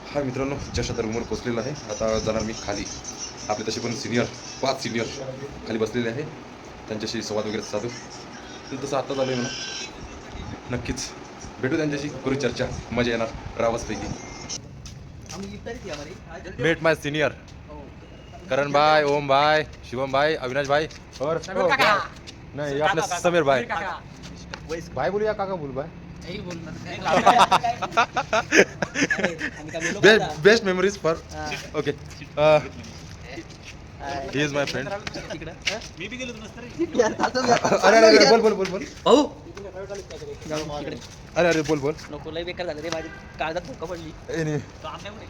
हा मित्रांनो, जस्ट आता रूमवर पोचलेला आहे. आता जाणार मी खाली. आपले तसे पण सिनियर 5 सिनियर खाली बसलेले आहे. त्यांच्याशी संवाद वगैरे साधू. तसं आत्ता झालं आहे म्हणा. नक्कीच भेटू त्यांच्याशी, करू चर्चा, मजा येणार रावसपैकी. मेट माय सिनियर करण भाई, ओम भाई, शिवम भाई, अविनाश भाई और नहीं आपने समीर भाई. भाई बोलूया काका बोलू भाई. Best memories for okay. He is my friend. मी बी गेलो अरे अरे बोल बोल बोल बोल. अरे अरे बोल बोल. नको लय बेकार झालं रे, माझ्या काळजात धोका पडली.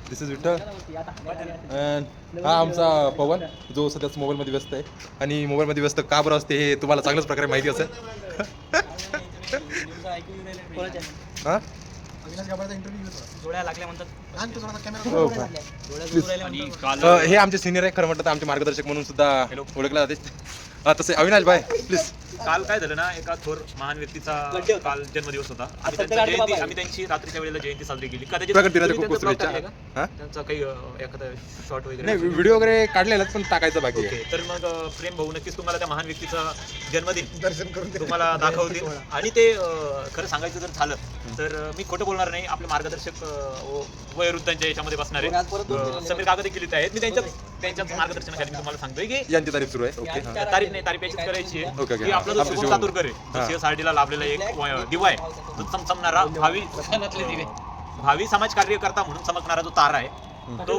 दिस इज विठ्ठल अँड हा आमचा पवन, जो सध्याच मोबाईलमध्ये व्यस्त आहे. आणि मोबाईलमध्ये व्यस्त का बरं असते हे तुम्हाला चांगल्याच प्रकारे माहिती असेल. हां जोड्या लागल्या म्हणतात. हे आमचे सिनियर आहे, खरं म्हटलं तर आमचे मार्गदर्शक म्हणून सुद्धा ओळखले जाते. तसे अविनाश भाई प्लीज. काल काय झालं ना, एका थोर महान व्यक्तीचा काल जन्मदिवस होता. आम्ही त्यांची रात्रीच्या वेळेला जयंती साजरी केली. कदाचित प्रगट दिनाच्या खूप खूप शुभेच्छा. हां त्यांचा काही एखादा शॉर्ट वगैरे नाही, व्हिडिओ वगैरे काढलेलाच पण टाकायचं बाकी आहे. तर मग प्रेम भाऊ नक्कीच तुम्हाला त्या महान व्यक्तीचा जन्मदिन दर्शन करून तुम्हाला दाखवतील. आणि ते खरं सांगायचं जर झालं तर मी खोटं बोलणार नाही. आपले मार्गदर्शक वयोवृद्धांच्या याच्यामध्ये बसणारे समीर काका देखील इथे आहेत. मी त्यांच्याच मार्गदर्शनाखाली मी तुम्हाला सांगतोय की यांची तारीख सुरू आहे. ओके तारीफ नाही, तारीफ याचीच करायची आहे ओके, ओके. की आपला जो आपलं शुभम चातुरकर आहे, सीएसआरटीला लाभलेला एक दिवा आहे, जो चमचमणारा भावी समाज कार्यकर्ता म्हणून चमकणारा जो तारा आहे, तो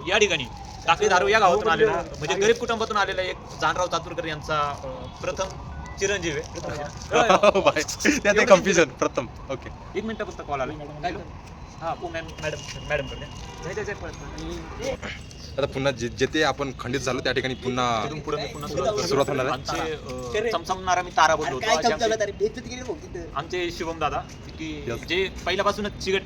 या ठिकाणी टाकळी धारू या गावातून आलेला, म्हणजे गरीब कुटुंबातून आलेला एक जानराव चातुरकर यांचा प्रथम चिरंजीव आहे. त्यात कन्फ्युजन प्रथम. ओके 1 मिनिटापुरता कॉल आला. हा मॅडम कडे आता पुन्हा जेथे आपण खंडित झालो त्या ठिकाणी पुन्हा सुरुवात होणार आहे. आमचे चमचमणारा मी तारा बोललो होतो. आमचे शिवम दादा की जे पहिल्यापासूनच चिकट,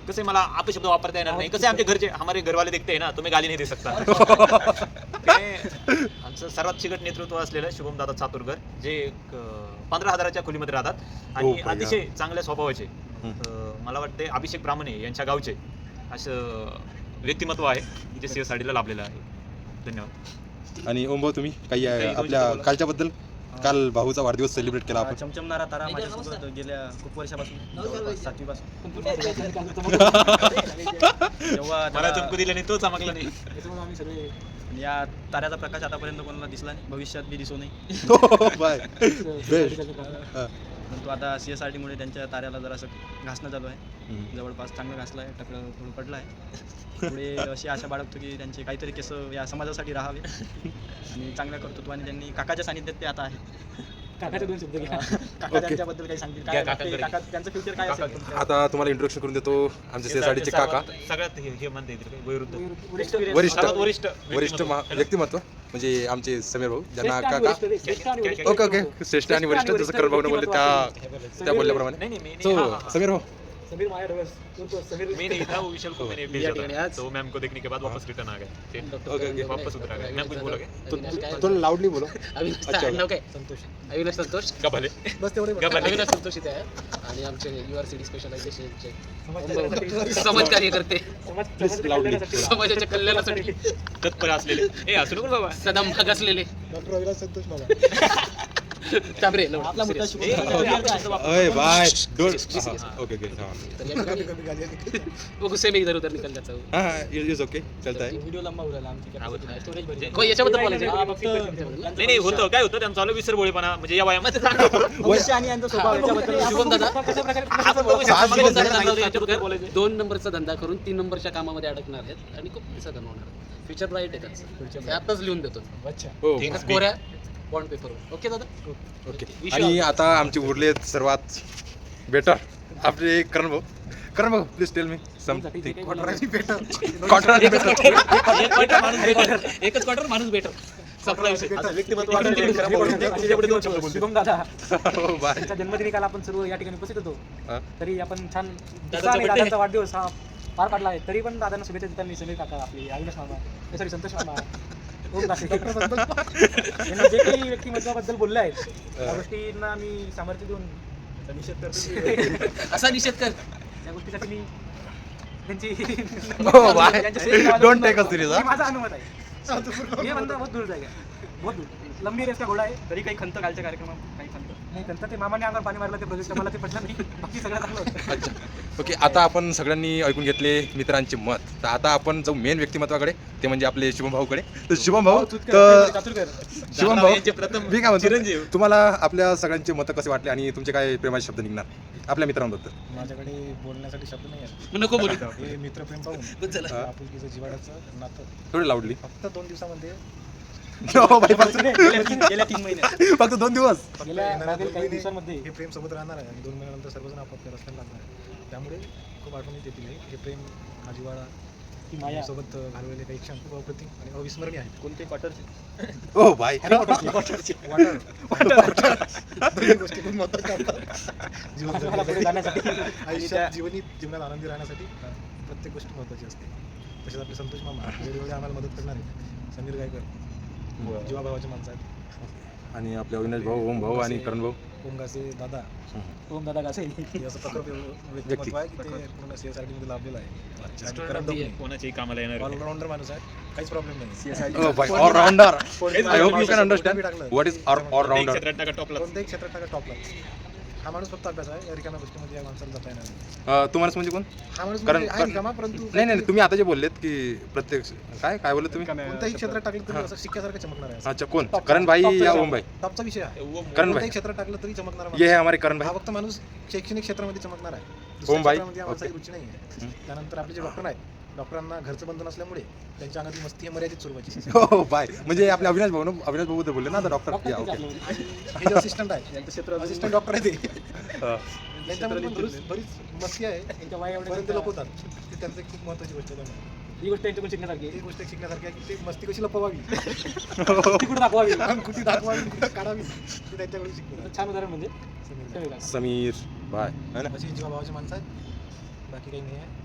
कसे मला अपशब्द वापरता येणार नाही, कसे आमचे घरचे हमारे घरवाले देखते है ना, तुम्ही गाली नाही दे सकता. आमचं सर्वात चिकट नेतृत्व असलेलं शिवम दादा चातुरकर, जे 15,000च्या खोलीमध्ये राहतात आणि अतिशय चांगल्या स्वभावाचे, मला वाटते अभिषेक ब्राह्मणे यांच्या गावचे असं व्यक्तिमत्व आहे, जे सीएसआरटीला लाभलेलं आहे. धन्यवाद. आणि ओम भाऊ, तुम्ही काही आपल्या कालच्या बद्दल? काल भाऊचा वाढदिवस सेलिब्रेट केला आपण. चमचमणारा तारा माझ्यासोबत गेल्या खूप वर्षापासून, 7वी पासून. तेव्हा मला चमकू दिला नाही, तो चमकला नाही. या ताऱ्याचा प्रकाश आतापर्यंत कोणाला दिसला नाही, भविष्यात बी दिसू नाही. परंतु आता सीएसआरटीमुळे त्यांच्या ताऱ्याला जरासं घासणं चालू आहे. जवळपास चांगलं घासलं आहे, टकलं थोडं पडलं आहे. पुढे अशी आशा बाळगतो की त्यांचे काहीतरी केस या समाजासाठी राहावे आणि चांगल्या कर्तृत्वाने त्यांनी काकाच्या सानिध्यात ते आता आहे. काकाचे 2 शब्द घ्या. काका त्यांच्याबद्दल काही सांगतील, काय काका त्यांचं फ्युचर काय असेल? आता तुम्हाला इंट्रोडक्शन करून देतो आमचे सीएसआरटीचे काका. सगळ्यात हे म्हणता येतील वयोवृद्ध वरिष्ठ व्यक्तिमत्व म्हणजे आमचे समीर भाऊ, ज्यांना काका. ओके ओके, श्रेष्ठ आणि वरिष्ठ, जसं करण भाऊने बोलले त्या बोलल्याप्रमाणे. सो समीर भाऊ, मैं नहीं था, वो विशाल को मैंने भेजा था, तो मैम को देखने के बाद वापस रिटर्न आ गए. ओके वापस उतर आ गए. मैम कुछ बोलोगे? थोडं लाऊडली बोलो. अविनाश संतोष का भले अविनाश संतोष इथे आहे आणि आमचे URCD स्पेशलायझेशनचे समाज कार्यकर्ते, समाजाच्या कल्याणासाठी तत्पर असलेले. ए असू नको बाबा. सदा माग असलेले चाबरे ओए बाय डोंट. ओके ओके वो गुस्से में इधर उधर निकल जाता हूँ. हां इज ओके, चलता है. व्हिडिओ लंबा उराला आमची स्टोरेज भरली. कोई याच्याबद्दल बोलायचं नाही नाही, होतं काय होतं त्यांचं आलं विसरभोळेपणा, म्हणजे या वयामध्ये वैश्य आणि यांचा स्वभाव याच्याबद्दल शुभम दादा कशा प्रकारे याच्याबद्दल 2 नंबरचा धंदा करून 3 नंबरच्या कामामध्ये अडकणार आहेत आणि खूप पैसा कमवणार. फ्युचर ब्राईट आहे त्यांचं, आताच लिहून देतो. अच्छा हो कोऱ्या बॉन्ड पेपर. ओके दादा. ओके. आणि आता आमचे उरले सर्वात बेटर आपले करण भाऊ. करण भाऊ प्लीज टेल मी समथिंग. एकच क्वार्टर माणूस बेटर. शुभम दादा हो बाय. त्यांच्या जन्मदिनी काल आपण सर्व या ठिकाणी उपस्थित होतो. तरी आपण छान दादाचा वाढदिवस हा पार पाडला आहे. तरी पण दादांना शुभेच्छा देताना समीर काका, आपले अविनाश मामा, सॉरी संतोष मामा, यांनी जे काही व्यक्तिमत्वाबद्दल बोलले आहेत त्या गोष्टींना मी सामर्थ्य देऊन निषेध करतो. असा निषेध कर. त्या गोष्टीसाठी मी त्यांची हो bye don't take us serious ये माझा अनुमत आहे. ये बंदा बहुत दूर जाएगा, बहुत दूर. लंबी रेस का घोडा आहे. तरी काही खंत कालच्या कार्यक्रमात काही खंत नाही नंतर ते मामाने अंगावर पाणी मारलं ते प्रोजेक्ट मला ते पटलं नाही. बाकी सगळं चांगलं होतं. अच्छा ओके आता आपण सगळ्यांनी ऐकून घेतले मित्रांचे मत. तर आता आपण जाऊ मेन व्यक्तिमत्वाकडे, ते म्हणजे आपले शुभम भाऊकडे. तर शुभम भाऊ तर शुभम भाऊ मी काय म्हणतो, तुम्हाला आपल्या सगळ्यांचे मतं कसे वाटले आणि तुमचे काय प्रेमाचे शब्द निघणार आपल्या मित्रांबद्दल? माझ्याकडे बोलण्यासाठी शब्द नाही आहेत. नको बोलू. हे मित्रप्रेम पाहून आपुलकीचं जिव्हाळ्याचं नातं थोडी लावडली फक्त 2 दिवसामध्ये हो बाई, फक्त गेल्या 3 महिन्यात फक्त 2 दिवस. गेल्या येणाऱ्या मागील 2 काही महिने दिवसांमध्ये हे प्रेम सोबत राहणार आहे आणि 2 महिन्यानंतर सर्वजण आपापल्या रस्त्याला लागणार आहे. त्यामुळे खूप आठवणीत येतील हे प्रेम, हा जिव्हाळा, ती माया सोबत घालवलेले काही क्षण खूप अप्रतिम आणि अविस्मरणीय आहेत. कोणते क्वार्टरचे ओ बाय दोन्ही गोष्टी खूप महत्त्वाच्या असतात. जीवन मला पुढे जगण्यासाठी, जाण्यासाठी आयुष्यात जीवनात आनंदी राहण्यासाठी प्रत्येक गोष्ट महत्त्वाची असते. तसेच आपले संतोष मामा वेळोवेळी आम्हाला मदत करणारे समीर गायकर जीवाभावाचे माणसं आहेत. आणि आपले अविनाश भाऊ, ओम भाऊ आणि करण भाऊ. ओमगाचे दादा ओम दादा कासे हे असं प्रखर व्यक्तिमत्व आहे की ते पूर्ण CSRT मध्ये लाभलेलं आहे. आणि करण डोकणे कोणाच्याही कामाला येणार ऑलराऊंडर माणूस आहे, काहीच प्रॉब्लेम नाही. Oh, by all-rounder. I hope you can understand what is all-rounder. क्षेत्रात टाका टॉपला. कोणत्याही क्षेत्रात टाका टॉपला. हा माणूस फक्त अभ्यास आहे, या रिकाम्या गोष्टीमध्ये या माणसाला जाता येणार नाही. तू माणूस म्हणजे कोण? हा माणूस कारण- म्हणजे आहे रिकामा, परंतु नाही तुम्ही आता जे बोललेत की प्रत्येक काय बोलले तुम्ही? कोणत्याही क्षेत्रात टाकलं तरी असं शिक्क्यासारखं चमकणार आहे. अच्छा कोण? करण भाई या ओम भाई? टॉपचा विषय आहे. करण कोणत्याही भाई क्षेत्रात टाकलं तरी चमकणार ये है हमारे करण हा भाई. फक्त माणूस शैक्षणिक क्षेत्रामध्ये चमकणार आहे. ओम दुसऱ्या भाई. क्षेत्रामध्ये या माणसाची रुची नाही आहे. त्यानंतर आपले जे डॉक्टर आहेत, डॉक्टरांना घरचं बंधन असल्यामुळे त्यांच्या अंगातील मस्ती ही मर्यादित स्वरूपाची. हो बाय म्हणजे आपले अविनाश भाऊ अविनाश भाऊ बोलले ना आता डॉक्टर या ओके. हे जे असिस्टंट आहे यांचं क्षेत्र असिस्टंट डॉक्टर आहे ते, अं, त्यांच्यामध्ये पण बरीच मस्ती आहे. त्यांच्या वया एवढ्या पर्यंत लोक होतात. ते त्यांचं एक खूप महत्त्वाची गोष्ट आहे त्यामुळे. ही गोष्ट त्यांच्याकडून शिकण्यासारखी ही गोष्ट शिकण्यासारखी आहे की ते मस्ती कशी लपवावी आहे. ती कुठं दाखवावी. आणि कुठे दाखवावी, कुठे काढावी, ते त्यांच्याकडून शिकतो. छान उदाहरण म्हणजे समीर. समीर काका. समीर बाय है ना. अशी जीवाभावाची माणसं आहेत, बाकी काही नाही आहे.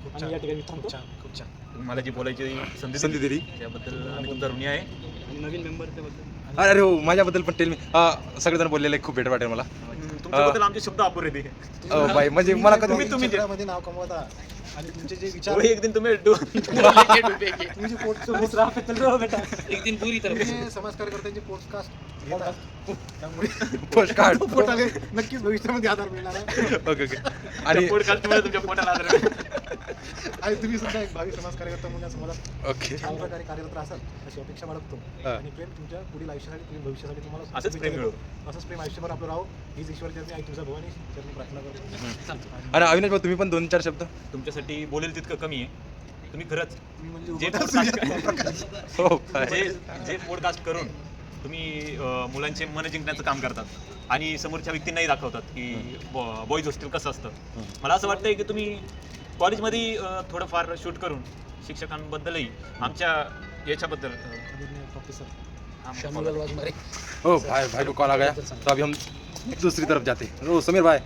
खूप आणि छान, या ठिकाणी थांबतो. खूप छान, खूप छान. मला जी बोलायची संधी संधी दिली. त्याबद्दल आम्ही तुमचा ऋणी आहे. आणि नवीन मेंबर त्याबद्दल अरे हो माझ्याबद्दल पण टेल मी. सगळेजण बोललेले खूप बेटर वाटेल मला. तुमच्याबद्दल आमचे शब्द अपुरे ते. बाय म्हणजे मला कधी तुम्ही क्षेत्रामध्ये नाव कमवता आणि तुमचे जे विचार वही एक दिन तुम्हें तुम्ही जे चोवीस राह पे चल रहे हो बेटा. एक दिन पूरी तरह तुम्ही जे समाज कार्यकर्त्यांचे पॉडकास्ट घेता त्यामुळे पोस्टकार्ड पोटाला नक्कीच भविष्यामध्ये आधार मिळणार आहे. Okay okay. आणि पॉडकास्टमुळे तुमच्या पोटाला आदर आहे. आणि तुम्ही सुद्धा एक भावी समाज कार्यकर्ता म्हणून या समाजात ओके छान प्रकारे कार्यरत असाल अशी अपेक्षा बाळगतो. हा. आणि प्रेम तुमच्या पुढील आयुष्यासाठी, पुढील भविष्यासाठी तुम्हाला असंच प्रेम मिळो. असंच प्रेम आयुष्यभर आपलं राहो हीच ईश्वर चरणी आई तुझ्या भवानी चरणी प्रार्थना करतो. आणि अविनाश भाऊ तुम्ही पण 2-4 शब्द. तुमच्यासाठी बोलेल तितकं कमी आहे. तुम्ही खरंच मी म्हणजे जे उभं हो बाय. जे पॉडकास्ट करून तुम्ही मुलांचे मन जिंकण्याचं काम करतात आणि समोरच्या व्यक्तींनाही दाखवतात की बॉईज हॉस्टेल कसं असतं. मला असं वाटतंय की तुम्ही कॉलेजमध्ये थोडंफार शूट करून शिक्षकांबद्दलही आमच्या याच्याबद्दल शमीर अलवाज मारे. ओ भाई को कॉल आ गया तो अभी हम दूसरी तरफ जाते हैं. ओ समीर भाई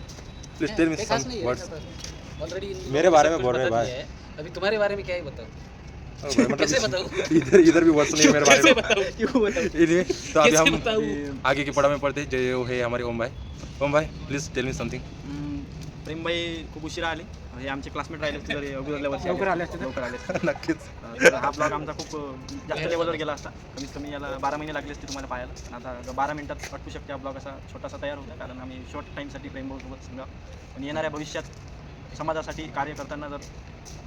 प्लीज टेल मी कोई खास सम नहीं है वर्ड्स. ऐसा तो। ऑलरेडी मेरे बारे में सब बोल कुछ रहे बता भाई. दिया है। अभी तुम्हारे बारे में क्या ही बताओ. मतलब कैसे बताऊं? इधर भी वर्ड्स नहीं है मेरे बारे कैसे में. बताऊं? क्यों बताऊं? Anyway, तो अभी कैसे हम बताऊं? आगे की पड़ा में पढ़ते हैं जो है हमारे ओम भाई. ओम भाई please tell me something. Prembai खूप उशिरा आले. हे आमचे क्लासमेट राहिले असते तर अगोदर लेवलचे लवकर आले असते तर. लवकर आले असते. नक्कीच. तर हा ब्लॉग आमचा खूप जास्त लेवलवर गेला असता. कमीत कमी याला 12 महिने लागले असते तुम्हाला पाहायला. आणि आता 12 मिनिटात अटकू शकते हा ब्लॉग असा छोटासा तयार होता. कारण आम्ही शॉर्ट टाईमसाठी प्रेमभाऊसोबत समजा पण येणाऱ्या भविष्यात समाजासाठी कार्य करताना जर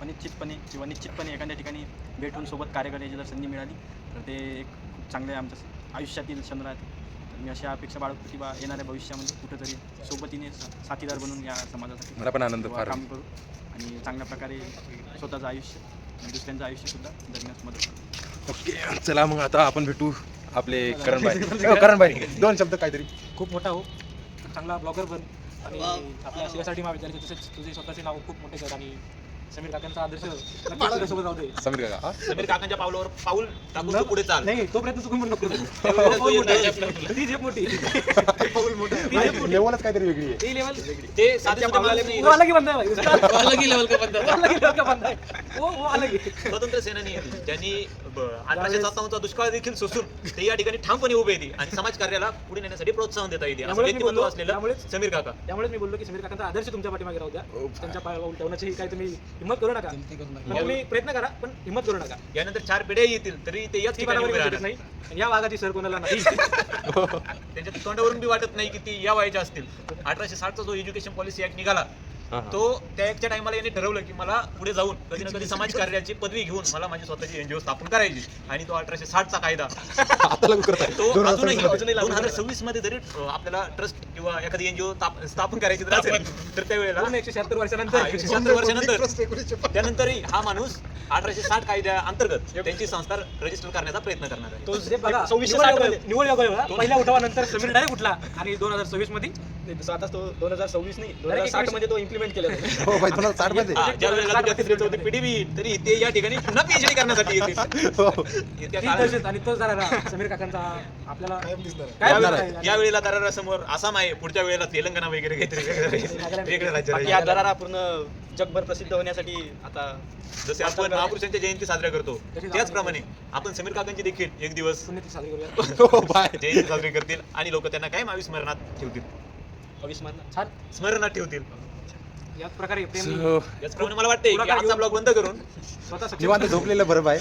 अनिश्चितपणे किंवा निश्चितपणे एखाद्या ठिकाणी भेटून सोबत कार्य करायची जर संधी मिळाली तर ते एक खूप चांगले आमच्या आयुष्यातील क्षण राहते. तर मी अशा अपेक्षा बाळगतो की बा येणाऱ्या भविष्यामध्ये कुठेतरी सोबतीने साथीदार बनून या समाजासाठी मला पण आनंद फार काम करू आणि चांगल्या प्रकारे स्वतःचं आयुष्य आणि दुसऱ्यांचं आयुष्यसुद्धा जगण्यास मदत करू. ओके चला मग आता आपण भेटू आपले करण भाई. करण भाई 2 शब्द काहीतरी. खूप मोठा हो, चांगला ब्लॉगर बन आणि आपल्या CSRT महाविद्यालयाचे तसेच तुझे स्वतःचे नाव खूप मोठे कर आणि समीर काकांचा आदर्श नक्कीच तुझ्यासोबत राहू दे. समीर काका. समीर काकांच्या पावलावर पाऊल टाकून तू पुढे चाल. नाही तोपर्यंत चुकून पण नको. ती झेप मोठी. लेवलच काहीतरी वेगळी आहे. ती लेवल ते साध्या पावलाला नाही. वो अलग ही बंदा है भाई उसका. अलग ही लेवल का बंदा वो अलग ही लेवल का बंदा है. वो अलग ही. स्वतंत्र सेनानी आहे ती. ज्यांनी 1857चा दुष्काळ देखील सोसून ते या ठिकाणी ठामपणे उभे येते आणि समाजकार्याला पुढे नेण्यासाठी प्रोत्साहन देता येते असं त्यामुळेच मी व्यक्तिमत्व बोललो- असलेलं त्यामुळेच- समीर काका. त्यामुळेच मी बोललो की समीर काकांचा आदर्श तुमच्या पाठीमागे राहू द्या. त्यांच्या पायावर ठेवण्याची काही तुम्ही हिंमत करू नका. पण तुम्ही प्रयत्न करा, पण हिंमत करू नका. यानंतर 4 पिढ्या येतील तरी ते याच ती ठिकाणी बरोबर उभे येऊ राहणार. शकत नाही. आणि या वाघाची सर कोणाला नाही. त्यांच्या तोंडावरून बी वाटत नाही की ती या वयाच्या असतील. 1860चा जो एज्युकेशन पॉलिसी ऍक्ट निघाला तो त्या ऍक्टच्या टायमाला यांनी ठरवलं की मला पुढे जाऊन कधी ना कधी समाजकार्याची पदवी घेऊन मला माझी स्वतःची एनजीओ स्थापन करायची. आणि तो 1860चा कायदा आता लागू करत आहे तो 2026 अजूनही 2026 मध्ये जरी आपल्याला ट्रस्ट किंवा एखादी एनजीओ स्थापन करायची जर असेल तर त्यावेळेला पूर्ण 176 हा, वर्षानंतर 176 वर्षानंतर त्यानंतरही हा माणूस 1860 कायद्या अंतर्गत त्यांची संस्था रजिस्टर करण्याचा प्रयत्न करणार आहे. तो जे बघा 2660 मध्ये. निवड योग आहे. पहिल्या उठावानंतर समीर डायरेक्ट उठला आणि 2026 मध्ये आता तो 2026 नाही 2060 मध्ये तो इम्प्लिमेंट केलेला आहे. हो भाई 2060 मध्ये हा, ज्या वेळेला तुझ्या तिसरी चौथी पिढी बी येईल, तरी ते या ठिकाणी पुन्हा पीएचडी करण्यासाठी येतील. येत्या ती काळात दहशत आणि तोच जरा समीर काकांचा आपल्याला कायम दिसणार आहे. काय या बोलणार वेळेला- आहे? या वेळेला दरारासमोर आसाम आहे, पुढच्या वेळेला तेलंगणा वगैरे काहीतरी वेगळं राज्य बाकी राहील. हा दरारा पूर्ण जगभर प्रसिद्ध होण्यासाठी आता जसे आपण महापुरुषांच्या जयंती साजऱ्या करतो तशीच त्याचप्रमाणे आपण समीर काकांची देखील एक दिवस पुण्यतिथी साजरी करूया. हो बाय जयंती साजरी करतील आणि लोक त्यांना काय स्मरणात ठेवतील, अविस्मरणीय. छान. स्मरणात ठेवतील. याच प्रकारे प्रेम So, याचप्रमाणे मला वाटते की आजचा ब्लॉग बंद करून स्वतः सक्षम. निवांत झोपलेलं बरं बाय.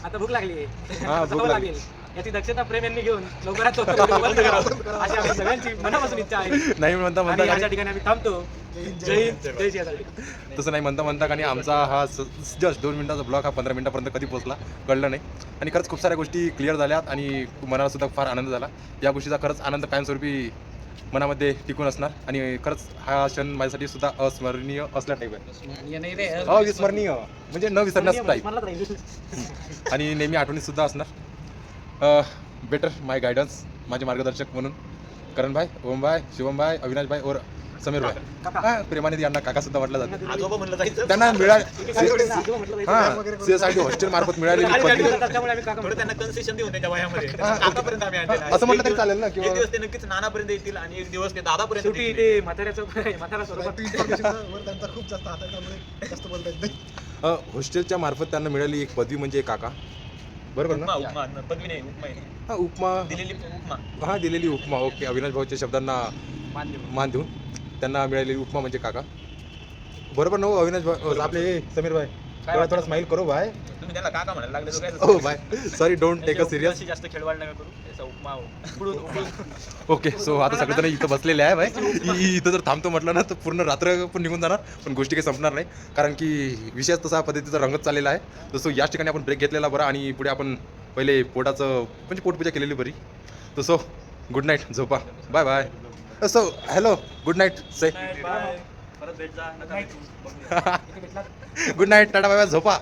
आता भूक लागली हा, भूक लागली. याची दक्षता प्रेम यांनी घेऊन लवकरात लवकर बंद करावं अशी आमची सगळ्यांची मनापासून इच्छा आहे. नाही म्हणता आणि म्हणता अशा ठिकाणी आम्ही थांबतो. जय हिंद जय सियासाठी. तसं नाही म्हणता आणि आमचा हा जस्ट 2 मिनिटाचा ब्लॉग हा 15 मिनिटापर्यंत कधी पोहोचला कळलं नाही. आणि खरंच खूप साऱ्या गोष्टी क्लिअर झाल्यात आणि मनाला सुद्धा फार आनंद झाला. या गोष्टीचा खरंच आनंद कायमस्वरूपी मनामध्ये टिकून असणार आणि खरंच हा क्षण माझ्यासाठी सुद्धा अस्मरणीय असल्या टाईप आहे. अविस्मरणीय म्हणजे न विसरण्यास टाईप मला तर राहील. आणि नेहमी आठवणीत सुद्धा असणार. बेटर माय गायडन्स माझे मार्गदर्शक म्हणून करण भाई, ओम भाई, शिवम भाई, अविनाश भाई और समीर भाई. हा, प्रेमाने यांना काका सुद्धा म्हटलं जातं. आजोबा म्हणलं जायचं. त्यांना मिळाल म्हटलं हा सीएसआयटी हॉस्टेल मार्फत मिळालेली पदवी त्यामुळे आम्ही काका थोडं त्यांना कन्सेशन देऊन त्यांच्या वयामध्ये काकापर्यंत आम्ही आणलेलं आहे. असं म्हटलं तरी एक चालेल ना दिवस- किंवा एक दिवस ते नक्कीच नानापर्यंत येतील आणि एक दिवस ते दादापर्यंत शेवटी येतील. ते म्हाताऱ्याचं म्हातारा स्वरूपात ती information वर त्यांचा खूप जास्त हात आहे त्यामुळे जास्त बोलता येत नाही. हॉस्टेलच्या मार्फत त्यांना मिळाली एक पदवी म्हणजे काका बरोबर ना. उपमा पदवी नाही, उपमा आहे. हा उपमा दिलेली उपमा. हा दिलेली उपमा. ओके अविनाश भाऊच्या शब्दांना मान देऊन त्यांना मिळालेली उपमा म्हणजे काका बरोबर ना हो अविनाश भाई आपले समीर भाई थोडा स्माइल करो भाई. तुम्ही त्याला काका म्हणायला लागले तर काय हो भाई sorry don't take a serious. जास्तीत जास्त खेळवाड नका करू त्याचा उपमा ओके सो आता सगळेजण इथं बसलेले आहे भाई. इथं जर थांबतो म्हटलं ना तर पूर्ण रात्र पण निघून जाणार पण गोष्टी काही संपणार नाही कारण की विषयच तसा पद्धतीचा रंगत चाललेला आहे. तसं याच ठिकाणी आपण ब्रेक घेतलेला बरा आणि पुढे आपण पहिले पोटाचं म्हणजे पोटपूजा केलेली बरी. तसं गुड नाईट झोपा bye bye. So hello good night say परत भेट जा इथे भेटला good night tata bye bye झोपा.